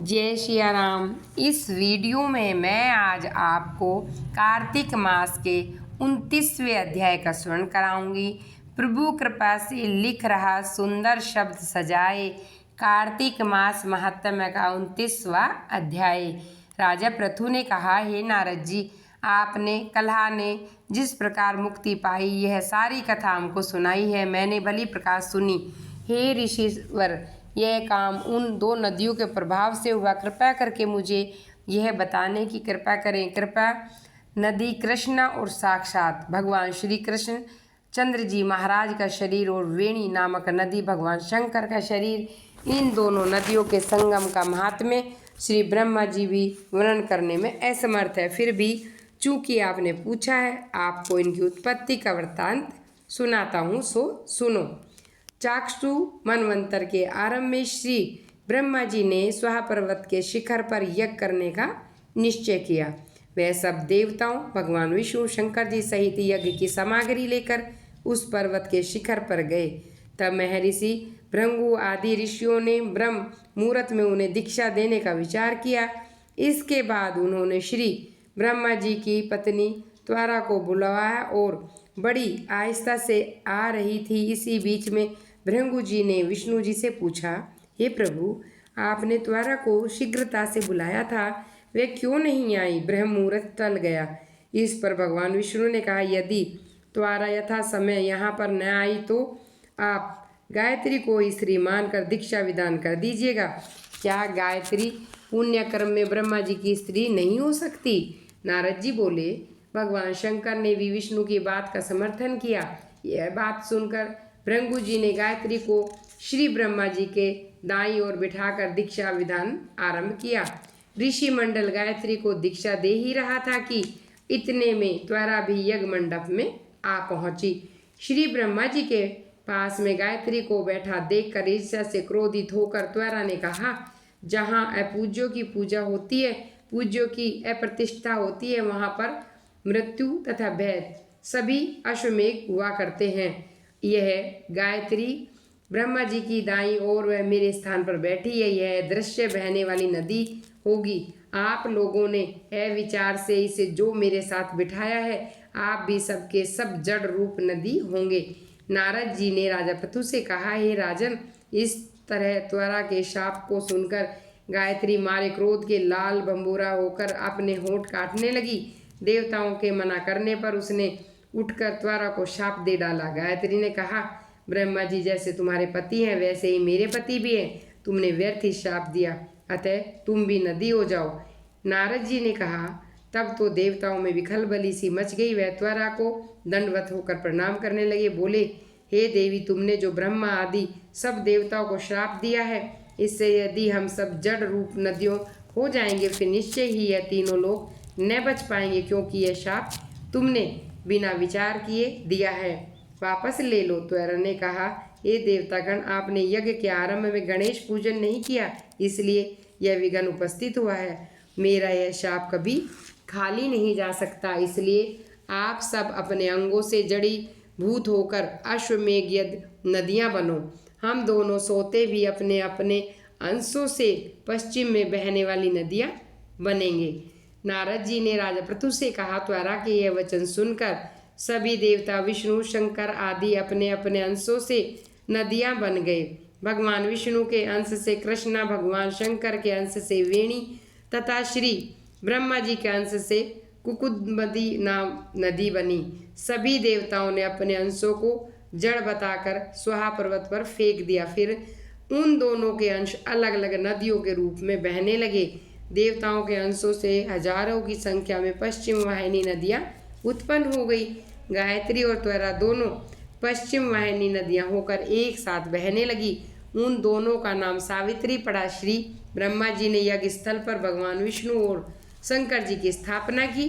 जय सिया राम। इस वीडियो में मैं आज आपको कार्तिक मास के 29वें अध्याय का स्मरण कराऊंगी। प्रभु कृपा से लिख रहा सुंदर शब्द सजाए कार्तिक मास महात्म्य का 29वां अध्याय। राजा पृथु ने कहा, हे नारद जी, आपने कलहा ने जिस प्रकार मुक्ति पाई यह सारी कथा हमको सुनाई है, मैंने भली प्रकार सुनी। हे ऋषिवर, यह काम उन दो नदियों के प्रभाव से हुआ। कृपया करके मुझे यह बताने की कृपा करें। कृपा नदी कृष्ण और साक्षात भगवान श्री कृष्ण चंद्र जी महाराज का शरीर और वेणी नामक नदी भगवान शंकर का शरीर, इन दोनों नदियों के संगम का महात्म्य श्री ब्रह्मा जी भी वर्णन करने में असमर्थ है। फिर भी चूंकि आपने पूछा है, आपको इनकी उत्पत्ति का वृत्तांत सुनाता हूँ, सो सुनो। चाक्षु मनवंतर के आरंभ में श्री ब्रह्मा जी ने स्वाहा पर्वत के शिखर पर यज्ञ करने का निश्चय किया। वह सब देवताओं भगवान विष्णु शंकर जी सहित यज्ञ की सामग्री लेकर उस पर्वत के शिखर पर गए। तब महर्षि भृंगु आदि ऋषियों ने ब्रह्म मुहूर्त में उन्हें दीक्षा देने का विचार किया। इसके बाद उन्होंने श्री ब्रह्मा जी की पत्नी त्वरा को बुलवाया और बड़ी आहिस्ता से आ रही थी। इसी बीच में भृंगु जी ने विष्णु जी से पूछा, हे प्रभु, आपने त्वरा को शीघ्रता से बुलाया था, वे क्यों नहीं आई? ब्रह्म मुहूर्त टल गया। इस पर भगवान विष्णु ने कहा, यदि त्वरा यथा समय यहाँ पर न आई तो आप गायत्री को ही स्त्री मानकर दीक्षा विधान कर दीजिएगा। क्या गायत्री पुण्य कर्म में ब्रह्मा जी की स्त्री नहीं हो सकती? नारद जी बोले, भगवान शंकर ने भी विष्णु की बात का समर्थन किया। यह बात सुनकर भृंगु जी ने गायत्री को श्री ब्रह्मा जी के दाईं ओर बिठाकर दीक्षा विधान आरंभ किया। ऋषि मंडल गायत्री को दीक्षा दे ही रहा था कि इतने में त्वरा भी यज्ञ मंडप में आ पहुंची। श्री ब्रह्मा जी के पास में गायत्री को बैठा देखकर ईर्ष्या से क्रोधित होकर त्वरा ने कहा, जहाँ अपूज्यों की पूजा होती है, पूज्यों की अप्रतिष्ठा होती है, वहाँ पर मृत्यु तथा भय सभी अश्वमेघ हुआ करते हैं। यह गायत्री ब्रह्मा जी की दाईं ओर वह मेरे स्थान पर बैठी है। यह दृश्य बहने वाली नदी होगी। आप लोगों ने अविचार से इसे जो मेरे साथ बिठाया है, आप भी सबके सब जड़ रूप नदी होंगे। नारद जी ने राजा पृथु से कहा, हे राजन, इस तरह त्वरा के शाप को सुनकर गायत्री मारे क्रोध के लाल बंबूरा होकर अपने होंठ काटने लगी। देवताओं के मना करने पर उसने उठकर त्वरा को शाप दे डाला। गायत्री ने कहा, ब्रह्मा जी जैसे तुम्हारे पति हैं वैसे ही मेरे पति भी हैं। तुमने व्यर्थ ही शाप दिया, अतः तुम भी नदी हो जाओ। नारद जी ने कहा, तब तो देवताओं में भी खलबली सी मच गई। वह त्वरा को दंडवत होकर प्रणाम करने लगे। बोले, हे देवी, तुमने जो ब्रह्मा आदि सब देवताओं को श्राप दिया है, इससे यदि हम सब जड़ रूप नदियों हो जाएंगे, फिर निश्चय ही यह तीनों लोग न बच पाएंगे, क्योंकि यह शाप तुमने बिना विचार किए दिया है। वापस ले लो। त्वरा ने कहा, हे देवतागण, आपने यज्ञ के आरंभ में गणेश पूजन नहीं किया, इसलिए यह विघ्न उपस्थित हुआ है। मेरा यह शाप कभी खाली नहीं जा सकता, इसलिए आप सब अपने अंगों से जड़ी भूत होकर अश्वमेघ यज्ञ नदियाँ बनो। हम दोनों सोते भी अपने अपने अंशों से पश्चिम में बहने वाली नदियाँ बनेंगे। नारद जी ने राजा पृथु से कहा, त्वरा के यह वचन सुनकर सभी देवता विष्णु शंकर आदि अपने अपने अंशों से नदियां बन गए। भगवान विष्णु के अंश से कृष्णा, भगवान शंकर के अंश से वेणी तथा श्री ब्रह्मा जी के अंश से कुकुदमदी नाम नदी बनी। सभी देवताओं ने अपने अंशों को जड़ बताकर स्वाहा पर्वत पर फेंक दिया। फिर उन दोनों के अंश अलग अलग नदियों के रूप में बहने लगे। देवताओं के अंशों से हजारों की संख्या में पश्चिम वाहिनी नदियाँ उत्पन्न हो गई। गायत्री और त्वरा दोनों पश्चिम वाहिनी नदियाँ होकर एक साथ बहने लगी। उन दोनों का नाम सावित्री पड़ा। श्री ब्रह्मा जी ने यज्ञ स्थल पर भगवान विष्णु और शंकर जी की स्थापना की।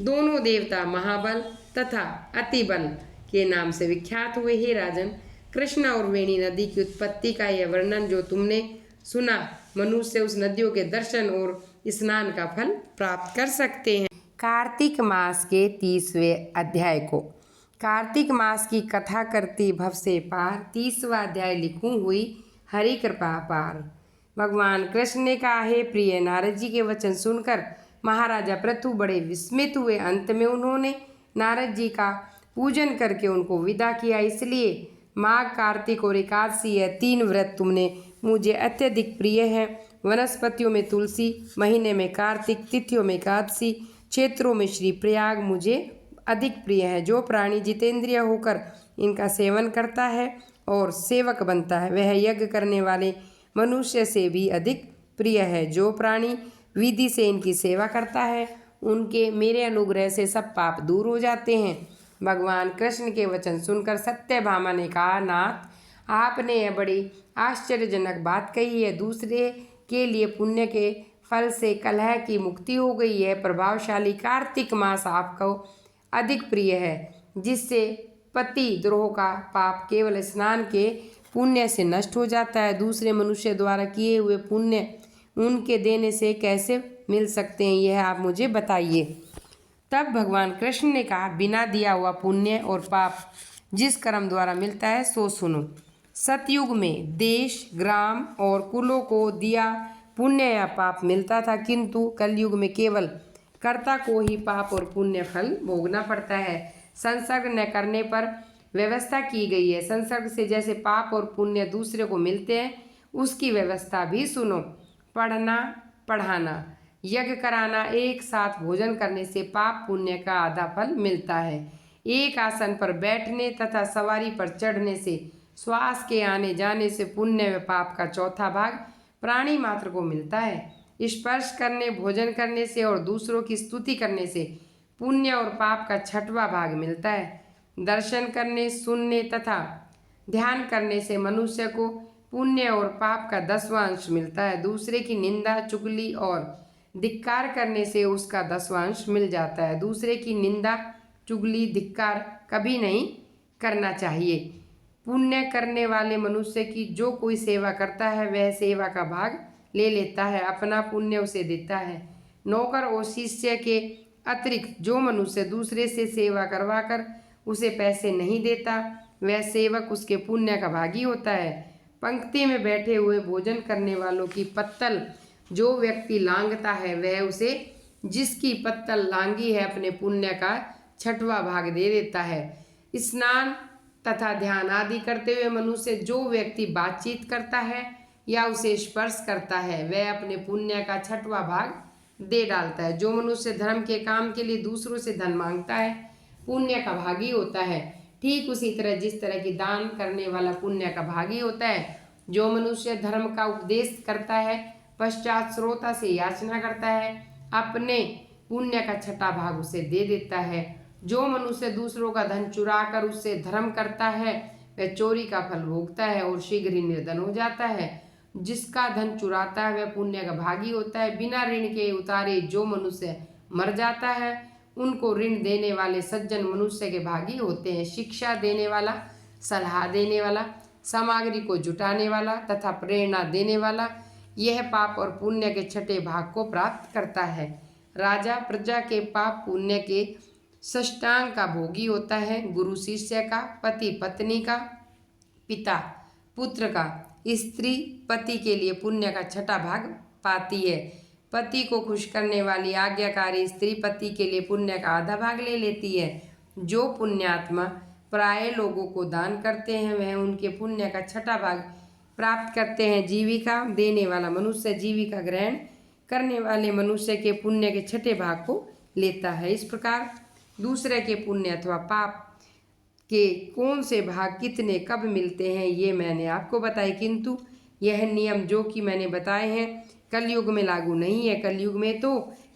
दोनों देवता महाबल तथा अतिबल के नाम से विख्यात हुए। हे राजन, कृष्णा और वेणी नदी की उत्पत्ति का यह वर्णन जो तुमने सुना, मनुष्य उस नदियों के दर्शन और स्नान का फल प्राप्त कर सकते हैं। कार्तिक मास के 30वें अध्याय को कार्तिक मास की कथा करती भव से पार 30वां अध्याय लिखूं हुई हरि कृपा पार। भगवान कृष्ण ने कहा, हे प्रिय, नारद जी के वचन सुनकर महाराजा पृथु बड़े विस्मित हुए। अंत में उन्होंने नारद जी का पूजन करके उनको विदा किया। इसलिए माघ, कार्तिक और एकादशी, यह 3 व्रत तुमने मुझे अत्यधिक प्रिय है। वनस्पतियों में तुलसी, महीने में कार्तिक, तिथियों में एकादशी, क्षेत्रों में श्री प्रयाग मुझे अधिक प्रिय है। जो प्राणी जितेंद्रिय होकर इनका सेवन करता है और सेवक बनता है, वह यज्ञ करने वाले मनुष्य से भी अधिक प्रिय है। जो प्राणी विधि से इनकी सेवा करता है, उनके मेरे अनुग्रह से सब पाप दूर हो जाते हैं। भगवान कृष्ण के वचन सुनकर सत्यभामा ने कहा, नाथ, आपने यह बड़ी आश्चर्यजनक बात कही है। दूसरे के लिए पुण्य के फल से कलह की मुक्ति हो गई है। प्रभावशाली कार्तिक मास आपको अधिक प्रिय है, जिससे पति द्रोह का पाप केवल स्नान के पुण्य से नष्ट हो जाता है। दूसरे मनुष्य द्वारा किए हुए पुण्य उनके देने से कैसे मिल सकते हैं, यह आप मुझे बताइए। तब भगवान कृष्ण ने कहा, बिना दिया हुआ पुण्य और पाप जिस कर्म द्वारा मिलता है सो सुनो। सतयुग में देश, ग्राम और कुलों को दिया पुण्य या पाप मिलता था, किंतु कलयुग में केवल कर्ता को ही पाप और पुण्य फल भोगना पड़ता है। संसर्ग न करने पर व्यवस्था की गई है। संसर्ग से जैसे पाप और पुण्य दूसरे को मिलते हैं, उसकी व्यवस्था भी सुनो। पढ़ना, पढ़ाना, यज्ञ कराना, एक साथ भोजन करने से पाप पुण्य का आधा फल मिलता है। एक आसन पर बैठने तथा सवारी पर चढ़ने से, श्वास के आने जाने से पुण्य व पाप का चौथा भाग प्राणी मात्र को मिलता है। स्पर्श करने, भोजन करने से और दूसरों की स्तुति करने से पुण्य और पाप का 6वां भाग मिलता है। दर्शन करने, सुनने तथा ध्यान करने से मनुष्य को पुण्य और पाप का 10वां अंश मिलता है। दूसरे की निंदा, चुगली और धिक्कार करने से उसका 10वां अंश मिल जाता है। दूसरे की निंदा, चुगली, धिक्कार कभी नहीं करना चाहिए। पुण्य करने वाले मनुष्य की जो कोई सेवा करता है, वह सेवा का भाग ले लेता है, अपना पुण्य उसे देता है। नौकर और शिष्य के अतिरिक्त जो मनुष्य दूसरे से सेवा करवाकर उसे पैसे नहीं देता, वह सेवक उसके पुण्य का भागी होता है। पंक्ति में बैठे हुए भोजन करने वालों की पत्तल जो व्यक्ति लांघता है, वह उसे जिसकी पत्तल लांगी है अपने पुण्य का 6वां भाग दे देता है। स्नान तथा ध्यान आदि करते हुए मनुष्य जो व्यक्ति बातचीत करता है या उसे स्पर्श करता है, वह अपने पुण्य का 6वां भाग दे डालता है। जो मनुष्य धर्म के काम के लिए दूसरों से धन मांगता है, पुण्य का भागी होता है। ठीक उसी तरह जिस तरह की दान करने वाला पुण्य का भागी होता है। जो मनुष्य धर्म का उपदेश करता है, पश्चात श्रोता से याचना करता है, अपने पुण्य का 6वां भाग उसे दे देता है। जो मनुष्य दूसरों का धन चुरा कर उससे धर्म करता है, वह चोरी का फल भोगता है और शीघ्र ही निर्धन हो जाता है। जिसका धन चुराता है वह पुण्य का भागी होता है। बिना ऋण के उतारे जो मनुष्य मर जाता है, उनको ऋण देने वाले सज्जन मनुष्य के भागी होते हैं। शिक्षा देने वाला, सलाह देने वाला, सामग्री को जुटाने वाला तथा प्रेरणा देने वाला, यह पाप और पुण्य के 6ठे भाग को प्राप्त करता है। राजा प्रजा के पाप पुण्य के षष्टांग का भोगी होता है। गुरु शिष्य का, पति पत्नी का, पिता पुत्र का, स्त्री पति के लिए पुण्य का 6ठा भाग पाती है। पति को खुश करने वाली आज्ञाकारी स्त्री पति के लिए पुण्य का आधा भाग ले लेती है। जो पुण्यात्मा प्राय लोगों को दान करते हैं, वह उनके पुण्य का 6ठा भाग प्राप्त करते हैं। जीविका देने वाला मनुष्य जीविका ग्रहण करने वाले मनुष्य के पुण्य के 6ठे भाग को लेता है। इस प्रकार दूसरे के पुण्य अथवा पाप के कौन से भाग कितने कब मिलते हैं, ये मैंने आपको बताए, किंतु यह नियम जो कि मैंने बताए हैं कलयुग में लागू नहीं है। कलयुग में तो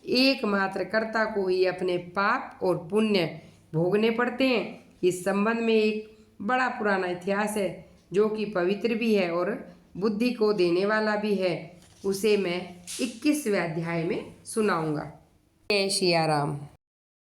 एकमात्र कर्ता को ही अपने पाप और पुण्य भोगने पड़ते हैं। इस संबंध में एक बड़ा पुराना इतिहास है जो कि पवित्र भी है और बुद्धि को देने वाला भी है। उसे मैं 21वें अध्याय में सुनाऊंगा। जय सिया राम।